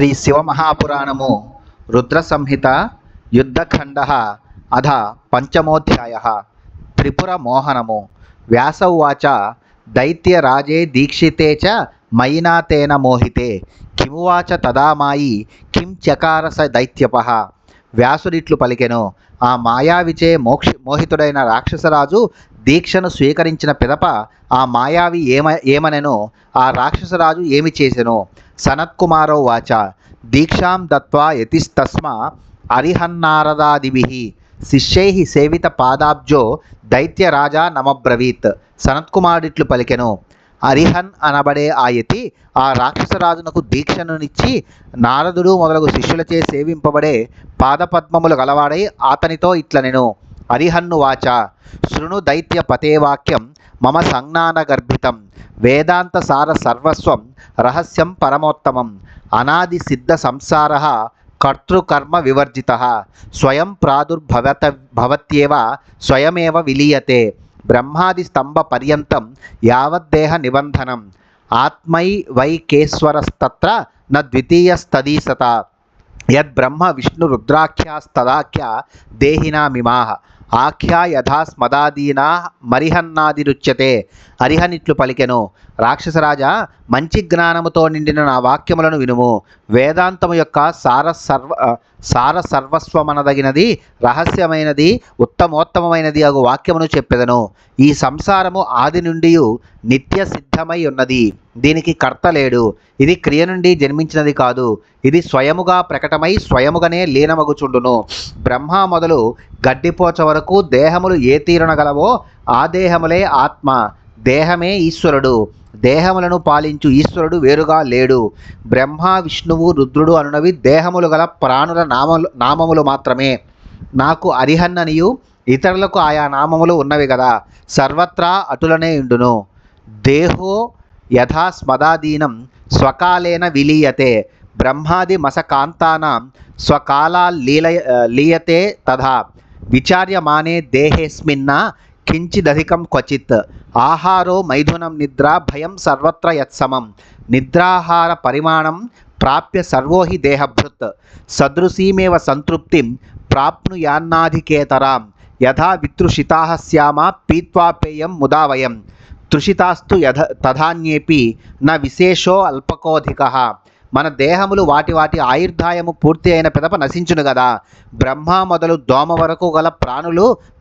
శ్రీ శివమహాపురాణము రుద్ర సంహిత యుద్ధఖండ అధ పంచమోధ్యాయ త్రిపుర మోహనము. వ్యాస ఉవాచ దైత్యరాజే దీక్షితే చ మయినాతేన మోహితే కిమువాచ తదా మాయి కిం చకార స దైత్యపః. వ్యాసుడిట్లు పలికెను. ఆ మాయావిచే మోహితుడైన రాక్షసరాజు దీక్షను స్వీకరించిన పిదప ఆ మాయావి ఏమనెను, ఆ రాక్షసరాజు ఏమి చేసెను. సనత్కుమారో వాచ దీక్షాం దత్వా యతిస్తస్మా అరిహన్నారదాదిభిః శిష్యైః సేవిత పాదాబ్జో దైత్యరాజా నమబ్రవీత్. సనత్కుమారుడిట్లు పలికెను. అరిహన్ అనబడే ఆ యతి ఆ రాక్షసరాజునకు దీక్షనునిచ్చి నారదుడు మొదలగు శిష్యులచే సేవింపబడే పాదపద్మములు గలవాడై అతనితో ఇట్లనెను. అరిహన్ను వాచ శృణు దైత్య పతేవాక్యం మమ సంజ్ఞానగర్భితం వేదాంత సార సర్వస్వం రహస్యం పరమోత్తమం అనాది సిద్ధ సంసార కర్తృకర్మ వివర్జిత స్వయం భవత్యేవ స్వయమేవ విలీయతే బ్రహ్మాది స్తంభ పర్యంతం యావద్దేహ నిబంధనం ఆత్మైవైకేశ్వరస్తత్ర న ద్వితీయస్తదీసత యద్బ్రహ్మ విష్ణు రుద్రాఖ్యాస్తదాఖ్య దేహినామిమాః ఆఖ్యా యథా స్మదాదీనా మరిహన్నాదిరుచ్యతే. అరిహనిట్లు పలికెను. రాక్షసరాజా, మంచి జ్ఞానముతో నిండిన నా వాక్యములను వినుము. వేదాంతము యొక్క సారసర్వస్వమనదగినది, రహస్యమైనది, ఉత్తమోత్తమైనది అగు వాక్యమును చెప్పెదను. ఈ సంసారము ఆది నుండి నిత్య సిద్ధమై ఉన్నది. దీనికి కర్త లేడు. ఇది క్రియ నుండి జన్మించినది కాదు. ఇది స్వయముగా ప్రకటమై స్వయముగానే లీనమగుచుండును. బ్రహ్మ మొదలు గడ్డిపోచ వరకు దేహములు ఏ తీరున గలవో ఆ దేహములే ఆత్మ. దేహమే ఈశ్వరుడు. దేహములను పాలించు ఈశ్వరుడు వేరుగా లేడు. బ్రహ్మ విష్ణువు రుద్రుడు అనునవి దేహములు గల ప్రాణుల నామములు మాత్రమే. నాకు అరిహన్ననియు ఇతరులకు ఆయా నామములు ఉన్నవి కదా. సర్వత్రా అటులనే ఉండును. దేహో యథా స్మదాదీనం స్వకాలేన విలీయతే బ్రహ్మాది మసకాంతానాం స్వకాలాల్లీయతే తథా విచార్యమానే దేహేస్మిన్న కించిదధికం క్వచిత్. ఆహారో మైథునం నిద్ర భయం సర్వత్ర యత్సమం నిద్రాహార పరిమాణం ప్రాప్య సర్వో హి దేహభృత్ సదృశీమేవ సంతృప్తిం ప్రాప్నుయాన్నాధికేతరాం యథా వితృషితాః స్యామ పీత్వా పేయం ముదా వయం తృషితాస్తు తథాన్యేపి న విశేషో అల్పకోధికః. మన దేహములు వాటి వాటి ఆయుర్దాయము పూర్తి అయిన పిదప నశించును గదా. బ్రహ్మ మొదలు దోమ వరకు గల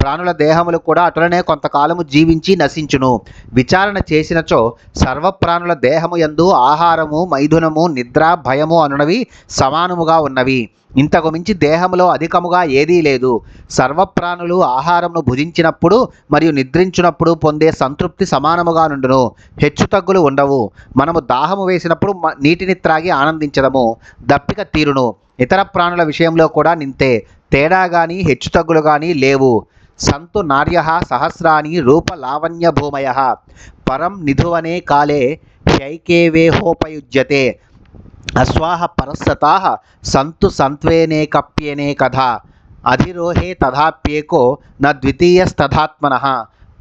ప్రాణుల దేహములు కూడా అటులనే కొంతకాలము జీవించి నశించును. విచారణ చేసినచో సర్వప్రాణుల దేహము యందు ఆహారము మైథునము నిద్ర భయము అనునవి సమానముగా ఉన్నవి. ఇంతకు మించి దేహములో అధికముగా ఏదీ లేదు. సర్వప్రాణులు ఆహారమును భుజించినప్పుడు మరియు నిద్రించినప్పుడు పొందే సంతృప్తి సమానముగా నుండును. హెచ్చుతగ్గులు ఉండవు. మనము దాహము వేసినప్పుడు నీటిని త్రాగి ఆనందించదము, దప్పిక తీరును. ఇతర ప్రాణుల విషయంలో కూడా నింతే. తేడా కానీ హెచ్చుతగ్గులు కానీ లేవు. సంతు నార్య సహస్రాని రూప లావణ్య భూమయ పరం నిధువనే కాలే హ్యైకేవేహోపయుజ్యతే అశ్వాహ పరస్సతాః సంతు సంత్వేనేకప్యేనే కథా అధిరోహే తథాప్యేకో న ద్వితీయస్తథాత్మనః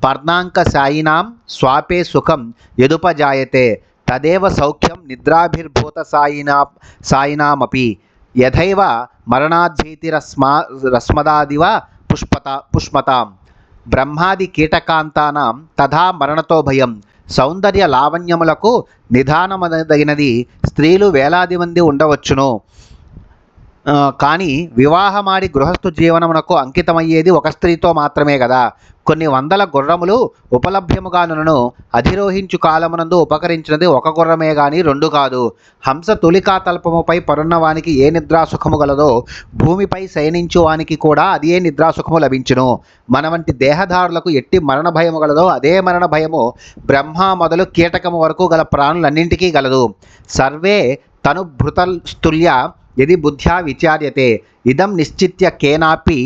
పర్ణాంకశాయినాం స్వాపే సుఖం యదుపజాయతే తదేవ సౌఖ్యం నిద్రాభిర్భూత సాయినామపి యథైవ మరణాద్భీతిరస్మదాదివ పుష్మతాం బ్రహ్మాది కీటకాంతానాం తథా మరణతో భయం. సౌందర్య లావణ్యములకు నిధానమదగినది స్త్రీలు వేలాది మంది ఉండవచ్చును. కానీ వివాహమాడి గృహస్థు జీవనమునకు అంకితమయ్యేది ఒక స్త్రీతో మాత్రమే కదా. కొన్ని వందల గుర్రములు ఉపలభ్యముగానును అధిరోహించు కాలమునందు ఉపకరించినది ఒక గుర్రమే గాని రెండు కాదు. హంస తొలికాతల్పముపై పరున్నవానికి ఏ నిద్రాసుఖము గలదో భూమిపై శయనించు వానికి కూడా అదే నిద్రాసుఖము లభించును. మన వంటి దేహదారులకు ఎట్టి మరణ భయము గలదో అదే మరణ భయము బ్రహ్మ మొదలు కీటకము వరకు గల ప్రాణులన్నింటికీ గలదు. సర్వే తనుభృతస్తుల్య యది బుద్ధ్యా విచార్యతే ఇదం నిశ్చిత్య కేనాపి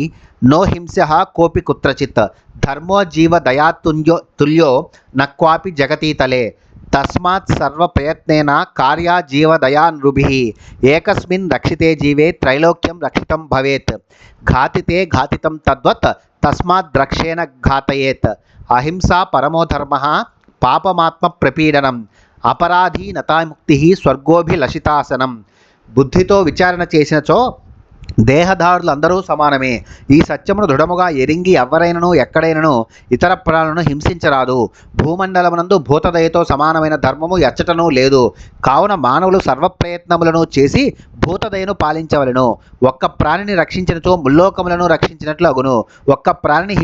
నో హింసః కోపి కుత్రచిత్ ధర్మో జీవ దయాతుల్యో నక్వాపి జగతీతలే తస్మాత్ సర్వ ప్రయత్నేన కార్యా జీవదయా నృభిః ఏకస్మిన్ రక్షితే జీవే త్రైలోక్యం రక్షితం భవేత్ ఘాతితే ఘాతితం తద్వత్ తస్మాత్ ద్రక్షేణ ఘాతయేత్ అహింసా పరమో ధర్మః పాపమాత్మ ప్రపీడనం అపరాధీ నతాముక్తి స్వర్గోభిలషితాసనం బుద్ధితో విచారణ చేసినచో దేహదారులందరూ సమానమే. ఈ సత్యమును దృఢముగా ఎరింగి ఎవ్వరైనను ఎక్కడైనను ఇతర ప్రాణులను హింసించరాదు. భూమండలమునందు భూతదయతో సమానమైన ధర్మము ఎచ్చటనూ లేదు. కావున మానవులు సర్వప్రయత్నములను చేసి భూతదయను పాలించవలెను. ఒక్క ప్రాణిని రక్షించినచో ముల్లోకములను రక్షించినట్లు అగును. ఒక్క ప్రాణిని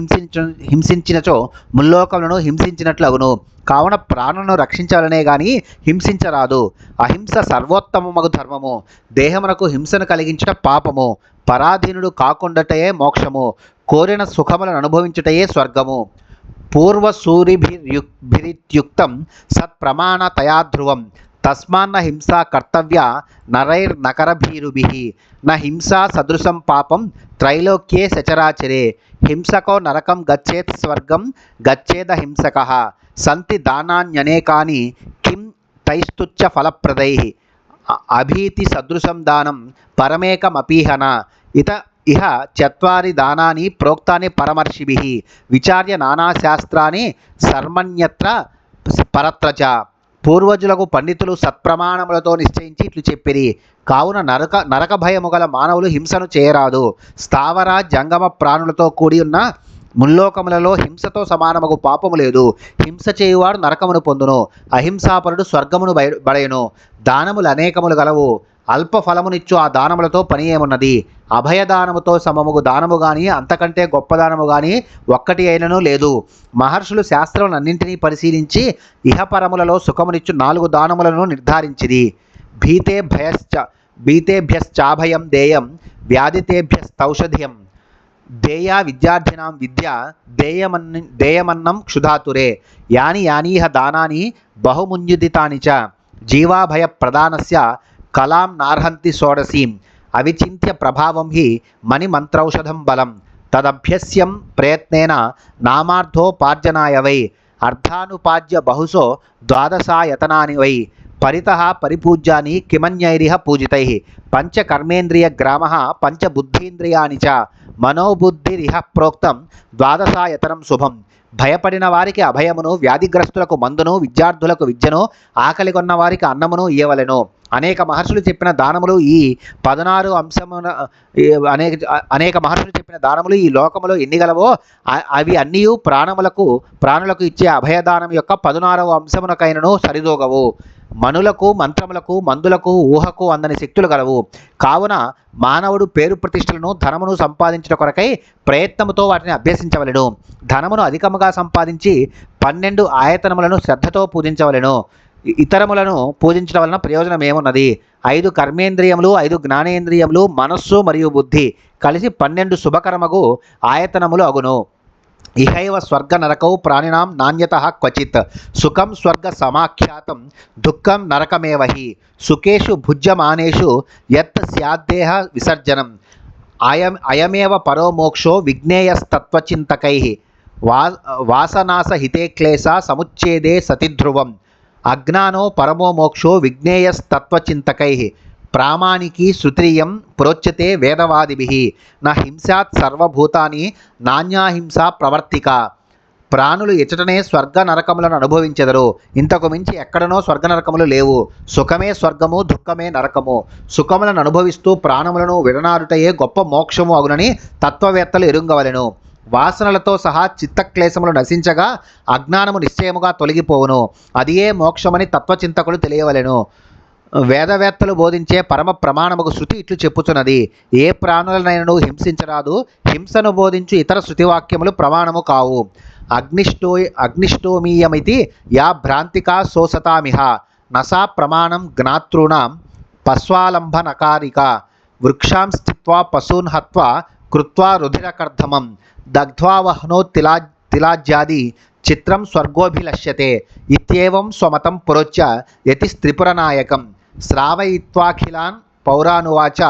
హింసించినచో ముల్లోకములను హింసించినట్లు అగును. కావున ప్రాణులను రక్షించాలనే గాని హింసించరాదు. అహింస సర్వోత్తమమగు ధర్మము. దేహమునకు హింసను కలిగించుట పాపము. పరాధీనుడు కాకుండాటయే మోక్షము. కోరిన సుఖములను అనుభవించుటయే స్వర్గము. పూర్వసూరిభిరిత్యుక్తం సత్ప్రమాణతయా ధ్రువం. తస్మాన్న హింసా కర్తవ్య నరైర్నకరభీరుభిః. న హింసా సదృశం పాపం త్రైలోక్యే సచరాచరే. హింసకో నరకం గచ్చేత్ స్వర్గం గచ్చేదహింసకః. సంతి దానాన్యనేకాని కిం తైస్తుచ్చ ఫలప్రదైః. అభీతి సదృశం దానం పరమేకమపీహన. ఇహ చత్వారి దానాని ప్రోక్తాని పరమర్షిభిః. విచార్య నానాశాస్త్రాన్ని సర్మణ్యత్ర పరత్రచ. పూర్వజులకు పండితులు సత్ప్రమాణములతో నిశ్చయించి ఇట్లు చెప్పిరి. కావున నరక భయము గల మానవులు హింసను చేయరాదు. స్థావర జంగమ ప్రాణులతో కూడి ఉన్న ముల్లోకములలో హింసతో సమానమగు పాపము లేదు. హింస చేయువాడు నరకమును పొందును. అహింసాపరుడు స్వర్గమును బడయును. దానములు అనేకములు గలవు. అల్ప ఫలమునిచ్చు ఆ దానములతో పని ఏమున్నది? అభయదానముతో సమముగు దానము గాని అంతకంటే గొప్ప దానము గాని ఒక్కటి అయినను లేదు. మహర్షులు శాస్త్రములన్నింటినీ పరిశీలించి ఇహపరములలో సుఖమునిచ్చు 4 దానములను నిర్ధారించిరి. భీతేభ్యశ్చాభయం దేయం వ్యాధితేభ్యస్తౌషధ్యం. దేయా విద్యార్థినాం విద్య దేయమన్నం క్షుధాతురే. యానీహ దానాని బహుమున్యుదితాని చ. జీవాభయ ప్రదానస్య కలాం నార్హంతి షోడశీం. అవిచింత్య ప్రభావం హి మణిమంత్రౌషధం బలం. తదభ్యస్యం ప్రయత్నేన నామార్థోపార్జనాయ వై. అర్థానుపాజ్య బహుశో ద్వాదశాయతనాని వై. పరితః పరిపూజ్యాని కిమన్యైరిహ పూజితైః. పంచకర్మేంద్రియ గ్రామః పంచబుద్ధీంద్రియాని చ. మనోబుద్ధిరిహ ప్రోక్తం ద్వాదశాయతనం శుభం. భయపడిన వారికి అభయమును, వ్యాధిగ్రస్తులకు మందును, విద్యార్థులకు విద్యను, ఆకలి కొన్న వారికి అన్నమును ఇయ్యవలెను. అనేక మహర్షులు చెప్పిన దానములు ఈ 16 అంశమున అనేక మహర్షులు చెప్పిన దానములు ఈ లోకములో ఎన్ని గలవో అవి అన్నీ ప్రాణులకు ఇచ్చే అభయదానం యొక్క 16వ అంశమునకైనను సరిదోగవు. మనులకు, మంత్రములకు, మందులకు, ఊహకు అందని శక్తులు గలవు. కావున మానవుడు పేరు ప్రతిష్టలను, ధనమును సంపాదించుట కొరకై ప్రయత్నముతో వాటిని అభ్యసించవలెను. ధనమును అధికముగా సంపాదించి 12 ఆయతనములను శ్రద్ధతో పూజించవలెను. ఇతరములను పూజించడం వలన ప్రయోజనం ఏమున్నది? 5 కర్మేంద్రియములు, 5 జ్ఞానేంద్రియములు, మనస్సు మరియు బుద్ధి కలిసి 12 శుభకరమగు ఆయతనములు అగును. ఇహైవ స్వర్గ నరకౌ ప్రాణినాం నాణ్యతః క్వచిత్. సుఖం స్వర్గ సమాఖ్యాతం దుఃఖం నరకమేవహి. సుఖేషు భుజ్యమానేషు యత్ స్యాద్దేహ విసర్జనం. అయమేవ పరో మోక్షో విజ్ఞేయస్తత్వచింతకైః. వాసనాసహితే క్లేశ సముచ్ఛేదే సతి ధ్రువం. అజ్ఞానో పరమో మోక్షో విజ్ఞేయస్తత్వచింతకైః. ప్రామాణికీ శృతియం ప్రోచ్యతే వేదవాదిభిః. న హింసాత్ సర్వభూతాని నాణ్యాహింసా ప్రవర్తిక. ప్రాణులు ఎచ్చటనే స్వర్గ నరకములను అనుభవించెదరు. ఇంతకు మించి ఎక్కడనో స్వర్గ నరకములు లేవు. సుఖమే స్వర్గము, దుఃఖమే నరకము. సుఖములను అనుభవిస్తూ ప్రాణములను విడనాడుటయే గొప్ప మోక్షము అగునని తత్వవేత్తలు ఎరుంగవలెను. వాసనలతో సహా చిత్తక్లేశములు నశించగా అజ్ఞానము నిశ్చయముగా తొలగిపోవును. అదియే మోక్షమని తత్వచింతకులు తెలియవలెను. వేదవేత్తలు బోధించే పరమ ప్రమాణముకు శృతి ఇట్లు చెప్పుచున్నది. ఏ ప్రాణులనైనను హింసించరాదు. హింసను బోధించు ఇతర శృతివాక్యములు ప్రమాణము కావు. అగ్నిష్టోమీయమితి యా భ్రాంతికా సోసతామిహ. నసా ప్రమాణం జ్ఞాతॄణాం పశ్వాలంబనకారిక. వృక్షాం స్థిత్వా పశూన్ హత్వా కృత్వా రుధిరకర్ధమం. దగ్ధ్వా వహ్నో తిలాజ్యాది చిత్రం స్వర్గోభిలష్యతే. ఇత్యేవం స్వమతం పురోచ్య యతిస్త్రిపురనాయకం. శ్రావయిత్వాఖిలాన్ పౌరానువాచ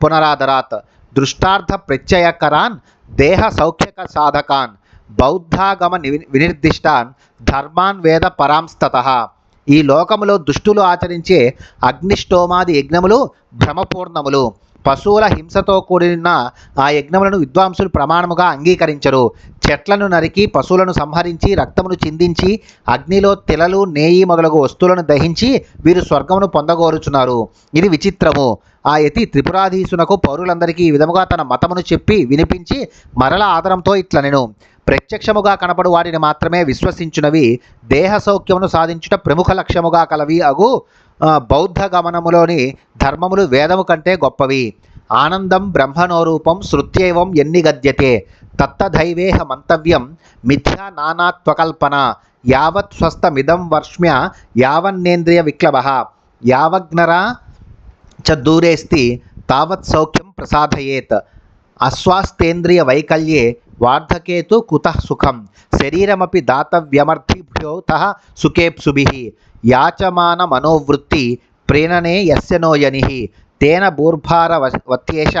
పునరాదరాత్. దృష్టార్థ ప్రత్యయకరాన్ దేహ సౌఖ్యక సాధకాన్. బౌద్ధాగమ వినిర్దిష్టాన్ ధర్మాన్ వేద పరాంస్తతః. ఈ లోకములో దుష్టులు ఆచరించే అగ్నిష్టోమాది యజ్ఞములు భ్రమపూర్ణములు. పశువుల హింసతో కూడిన ఆ యజ్ఞములను విద్వాంసులు ప్రమాణముగా అంగీకరించరు. చెట్లను నరికి, పశువులను సంహరించి, రక్తమును చిందించి, అగ్నిలో తిలలు, నేయి మొదలగు వస్తువులను దహించి వీరు స్వర్గమును పొందగోరుచున్నారు. ఇది విచిత్రము. ఆ యతి త్రిపురాధీశునకు పౌరులందరికీ ఈ విధముగా తన మతమును చెప్పి వినిపించి మరల ఆదరంతో ఇట్లనెను: ప్రత్యక్షముగా కనపడు వాటిని మాత్రమే విశ్వసించునవి దేహ సౌఖ్యమును సాధించుట ప్రముఖ లక్ష్యముగా కలవి అగు బౌద్ధ గమనములోని ధర్మములు వేదము కంటే గొప్పవి. ఆనందం బ్రహ్మనోరూపం శృత్యైవం ఎన్ని గద్యతే తత్తదైవేహ మంతవ్యం మిథ్యా నానాత్వకల్పన యావత్ స్వస్థమిదం వర్ష్మ్య యావన్నేంద్రియ విక్లవ యావగ్నర చ దూరేస్తి తావత్ సౌఖ్యం ప్రసాదయేత్. అస్వాస్థేంద్రియ వైకల్యే వార్ధకేతు కుతః సుఖం శరీరమపి దాతవ్యమర్థిభ్యోతః సుఖేప్సుభిః యాచమాన మనోవృత్తి ప్రేణనే యస్య నో యనిః తేన భూర్భారవత్యేష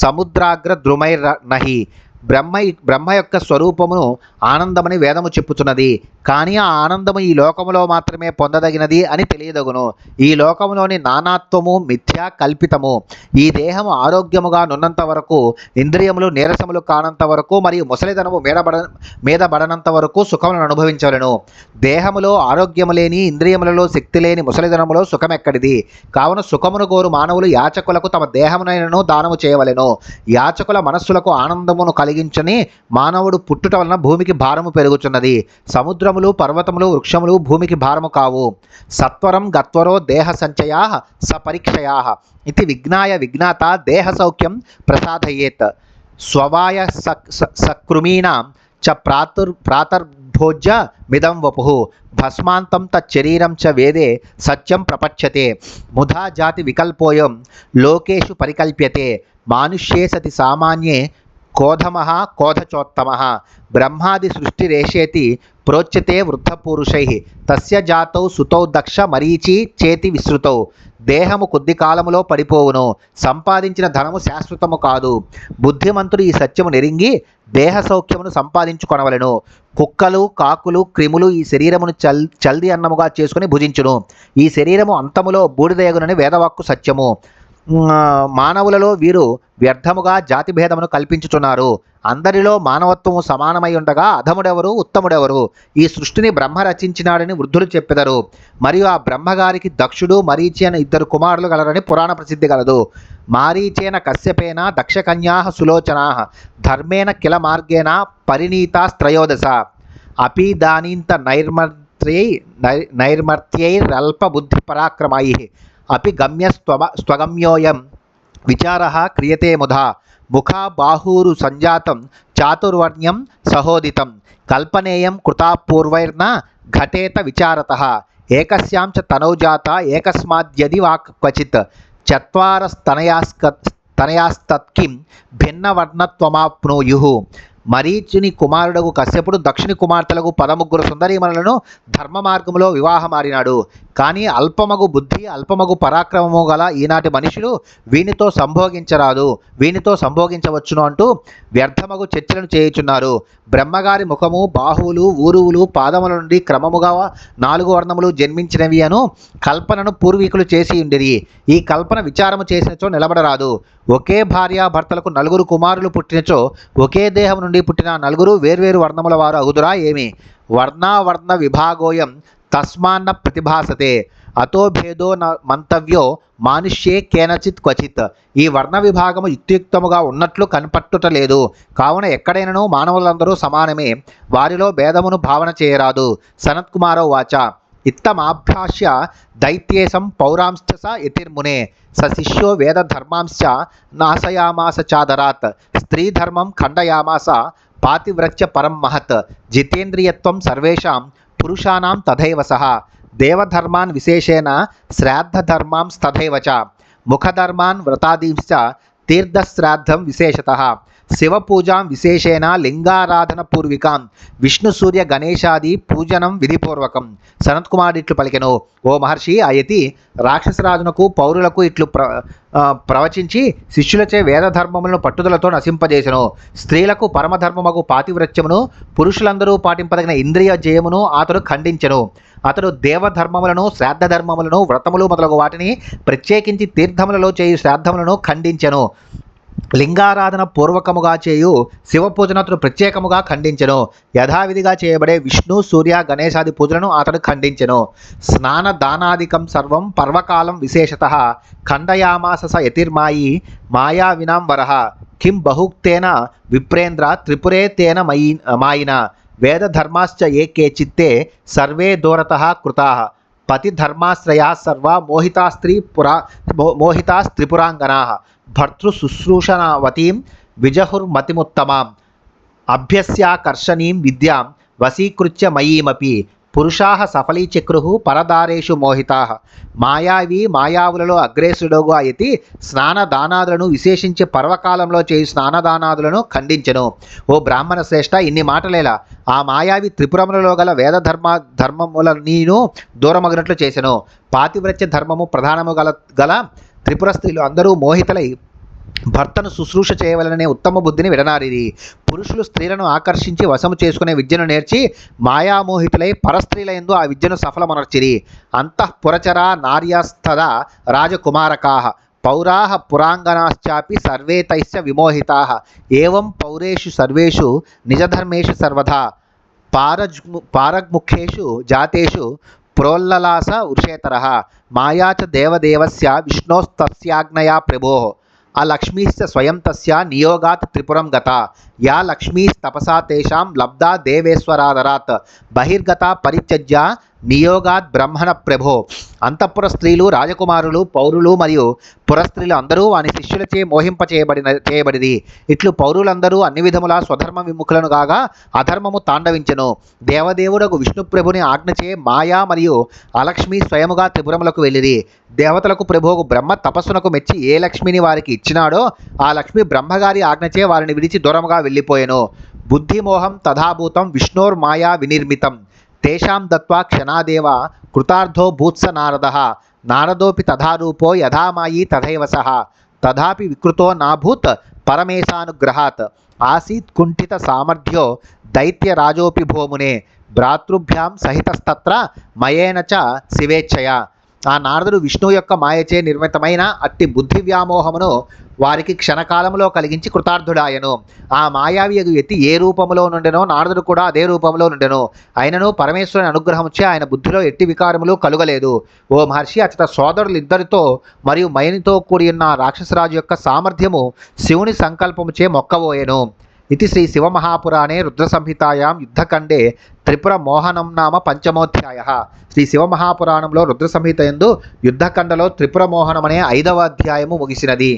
సముద్రాగ్ర ద్రుమైర్నహి. బ్రహ్మ యొక్క స్వరూపమును ఆనందమని వేదము చెప్పుతున్నది. కానీ ఆ ఆనందము ఈ లోకములో మాత్రమే పొందదగినది అని తెలియదగును. ఈ లోకములోని నానాత్వము మిథ్యా కల్పితము. ఈ దేహము ఆరోగ్యముగా నున్నంత వరకు, ఇంద్రియములు నీరసములు కానంత వరకు, మరియు ముసలిదనము మీద బడనంత వరకు సుఖములను అనుభవించవలెను. దేహములో ఆరోగ్యము లేని, ఇంద్రియములలో శక్తి లేని ముసలిదనములో సుఖమెక్కడిది? కావున సుఖమును కోరు మానవులు యాచకులకు తమ దేహమునైనను దానము చేయవలెను. యాచకుల మనస్సులకు ఆనందమును కలిగించని మానవుడు పుట్టుట వలన భూమికి భారము పెరుగుచున్నది. సముద్రములు, పర్వతములు, వృక్షములు భూమికి భారము కావు. సత్వరం గత్వరో దేహ సంచయా సపరీక్షయా ఇది విజ్ఞాయ విజ్ఞాత దేహ సౌఖ్యం ప్రసాదయేత్. స్వవాయ సకృమీణాం చ ప్రాతర్భోజ్య మిదం వపుః భస్మాంతం తచ్చరీరం చ వేదే సత్యం ప్రపచ్యతే ముధా జాతి వికల్పోయం లోకేషు పరికల్ప్యతే మానుష్యే సతి సామాన్యే కోధమః కోధచోత్తమః బ్రహ్మాది సృష్టిరేషేతి ప్రోచ్యతే వృద్ధపురుషైః తస్య జాతౌ సుతౌ దక్ష మరీచి చేతి విశ్రుతౌ. దేహము కొద్ది కాలములో పడిపోవును, సంపాదించిన ధనము శాశ్వతము కాదు. బుద్ధిమంతుడు ఈ సత్యము నెరింగి దేహ సౌఖ్యమును సంపాదించుకొనవలెను. కుక్కలు, కాకులు, క్రిములు ఈ శరీరమును చల్ది అన్నముగా చేసుకుని భుజించును. ఈ శరీరము అంతములో బూడిదయగునని వేదవాక్కు సత్యము. మానవులలో వీరు వ్యర్థముగా జాతి భేదమును కల్పించుచున్నారు. అందరిలో మానవత్వము సమానమై ఉండగా అధముడెవరు, ఉత్తముడెవరు? ఈ సృష్టిని బ్రహ్మ రచించినాడని వృద్ధులు చెప్పెదరు. మరియు ఆ బ్రహ్మగారికి దక్షుడు, మరీచి అని 2 కుమారులు గలరని పురాణ ప్రసిద్ధి గలదు. మారీచేన కశ్యపేన దక్షకన్యా సులోచనా ధర్మేణ కిల మార్గేణ పరిణీతాస్త్రయోదశ అపీదానీంత నైర్మర్త్యైరల్ప బుద్ధి పరాక్రమైః అపి గమ్యస్త్వగమ్యోయం విచారః క్రియతే ముధా ముఖా బాహూరు సంజాతం చాతుర్వర్ణ్యం సహోదితం కల్పనేయం కృతాపూర్వైర్న ఘటేత విచారతః ఏకస్యాం చ తనౌజాత ఏకస్మాద్యది వా క్వచిత్ చత్వారస్తనయాస్తత్కిం భిన్నవర్ణత్వమాప్నుయుః. మరీచుని కుమారుడగు కశ్యపుడు దక్షుని కుమార్తెలకు 13 సుందరీమణులను ధర్మ మార్గములో వివాహమాడినాడు. కానీ అల్పమగు బుద్ధి, అల్పమగు పరాక్రమము గల ఈనాటి మనుషులు వీనితో సంభోగించరాదు, వీనితో సంభోగించవచ్చును అంటూ వ్యర్థమగు చర్చలను చేయుచున్నారు. బ్రహ్మగారి ముఖము, బాహువులు, ఊరువులు, పాదముల నుండి క్రమముగా 4 వర్ణములు జన్మించినవి అను కల్పనను పూర్వీకులు చేసి ఉండిరి. ఈ కల్పన విచారము చేసినచో నిలబడరాదు. ఒకే భార్యాభర్తలకు 4 కుమారులు పుట్టినచో ఒకే దేహం నుండి పుట్టిన 4 వేర్వేరు వర్ణముల వారు అగుదురా ఏమి? వర్ణావర్ణ విభాగోయం తస్మాన్న ప్రతిభాసతే అతో భేదో న మంతవ్యో మానుష్యే కేనచిత్ క్వచిత్. ఈ వర్ణ విభాగము యుక్తియుక్తముగా ఉన్నట్లు కనపట్టుటలేదు. కావున ఎక్కడైనను మానవులందరూ సమానమే, వారిలో భేదమును భావన చేయరాదు. సనత్కుమారో వాచ ఇత్తమాభ్యాస్య దైత్యేశం పౌరాంశ్చ స యతిర్మునే స శిష్యో వేదధర్మాంశ్చ నాశయామాస చాదరాత్ స్త్రీధర్మం ఖండయామాస పాతివ్రత్య పరం మహత్ జితేంద్రియత్వం సర్వేషాం పురుషానాం తథైవ సహ దేవధర్మాన్ విశేషేణ శ్రాద్ధధర్మాంస్తథైవ చ ముఖధర్మాన్ వ్రతాదీంశ్చ తీర్థశ్రాద్ధం విశేషతః శివపూజాం విశేషేణ లింగారాధన పూర్వికాం విష్ణు సూర్య గణేశాది పూజనం విధిపూర్వకం. సనత్కుమారుడు ఇట్లు పలికెను, ఓ మహర్షి, ఆ యతి రాక్షసరాజునకు పౌరులకు ఇట్లు ప్రవచించి శిష్యులచే వేద ధర్మములను పట్టుదలతో నశింపజేసెను. స్త్రీలకు పరమధర్మముకు పాతివ్రత్యమును పురుషులందరూ పాటింపదగిన ఇంద్రియ జయమును అతడు ఖండించెను. అతడు దేవధర్మములను, శ్రాద్ధ ధర్మములను, వ్రతములు మొదలగు వాటిని, ప్రత్యేకించి తీర్థములలో చేయు శ్రాద్ధములను ఖండించెను. లింగారాధన పూర్వకముగా చేయు శివపూజను అతడు ప్రత్యేకముగా ఖండించెను. యథావిధిగా చేయబడే విష్ణు సూర్య గణేశాది పూజలను అతడు ఖండించెను. స్నాన దానాదికం సర్వం పర్వకాలం విశేషతః ఖండయామాస స యతిర్మాయి మాయా వినాం వరః కిం బహుక్తేన విప్రేంద్ర త్రిపురే తేన మాయిన వేదధర్మాశ్చ ఏ కేచిత్తే సర్వే దూరతః కృతాః పతిధర్మాశ్రయాः సర్వా మోహితాస్త్రిపురాంగనాః భర్తృశుశ్రూషణవతీం విజహుర్మతిముత్తమాం అభ్యస్యాకర్షణీం విద్యాం వశీకృత్య మయీమపి పురుషాః సఫలీచక్రుః పరదారేషు మోహితాః. మాయావి మాయావులలో అగ్రేసుడుగా యతి స్నానదానాదులను, విశేషించి పర్వకాలంలో చేయు స్నానదానాదులను ఖండించెను. ఓ బ్రాహ్మణ శ్రేష్ఠ, ఇన్ని మాటలేలా ఆ మాయావి త్రిపురములలో గల వేద ధర్మములనీను దూరమగినట్లు చేసెను. పాతివ్రత్య ధర్మము ప్రధానము గల త్రిపుర స్త్రీలు అందరూ మోహితలై భర్తను శుశ్రూష చేయవలననే ఉత్తమ బుద్ధిని విడనారిరి. పురుషులు స్త్రీలను ఆకర్షించి వశము చేసుకునే విద్యను నేర్చి మాయామోహితులై పరస్త్రీల యందు ఆ విద్యను సఫలమనర్చిరి. అంతఃపురచరా నార్యస్తదా రాజకుమారకాః పౌరాః పురాంగనాశ్చాపి సర్వే తైశ్చ విమోహితాః ఏవం పౌరేషు సర్వేషు నిజధర్మేషు సర్వదా పారగ్ముఖేషు జాతేషు ప్రోల్లలాస వృషేతరః మాయా చ దేవదేవస్య విష్ణోస్తస్యాజ్ఞయా ప్రభోః అలక్ష్మీశ్చ స్వయం తస్య నియోగాత్ త్రిపురం గతా యా లక్ష్మీస్తపసా తేషాం లబ్ధా దేవేశ్వరాదరాత్ బహిర్గత పరిత్యజ్య నియోగాత్ బ్రహ్మణ ప్రభో. అంతఃపుర స్త్రీలు, రాజకుమారులు, పౌరులు మరియు పురస్త్రీలు అందరూ వాని శిష్యులచే చేయబడిరి. ఇట్లు పౌరులందరూ అన్ని విధముల స్వధర్మ విముఖులను కాగా అధర్మము తాండవించెను. దేవదేవుడకు విష్ణుప్రభుని ఆజ్ఞచే మాయా మరియు అలక్ష్మి స్వయముగా త్రిపురములకు వెళ్ళిరి. దేవతలకు ప్రభువుకు బ్రహ్మ తపస్సునకు మెచ్చి ఏ లక్ష్మిని వారికి ఇచ్చినాడో ఆ లక్ష్మి బ్రహ్మగారి ఆజ్ఞచే వారిని విడిచి దూరముగా వెళ్ళిపోయెను. బుద్ధిమోహం తథాభూతం విష్ణోర్మాయా వినిర్మితం తేషాం దత్వా క్షణాదేవ కృతార్థో భూత్స నారదః నారదోపి తథారూపో యథామాయీ తథైవ సః తథాపి వికృతో నాభూత్ పరమేశానుగ్రహాత్ ఆసీత్ కుంఠిత సామర్థ్యో దైత్యరాజోపి భోమునే భ్రాతృభ్యాం సహితస్తత్ర మయేన చ శివేచ్ఛయ. ఆ నారదుడు విష్ణువు యొక్క మాయచే నిర్మితమైన అట్టి బుద్ధి వ్యామోహమును వారికి క్షణకాలంలో కలిగించి కృతార్థుడాయను. ఆ మాయావి యతి ఏ రూపములో నుండెనో నారదుడు కూడా అదే రూపంలో నుండెను. అయినను పరమేశ్వరుని అనుగ్రహముచే ఆయన బుద్ధిలో ఎట్టి వికారములు కలుగలేదు. ఓ మహర్షి, అచట సోదరులు ఇద్దరితో మరియు మయనితో కూడి ఉన్న రాక్షసరాజు యొక్క సామర్థ్యము శివుని సంకల్పముచే మొక్కబోయెను. ఇది శ్రీ శివమహాపురాణే రుద్రసంహితాయాం యుద్ధఖండే త్రిపుర మోహనం నామ పంచమోధ్యాయః. శ్రీ శివమహాపురాణంలో రుద్రసంహిత యందు యుద్ధఖండలో త్రిపుర మోహనం అనే 5వ అధ్యాయము ముగిసినది.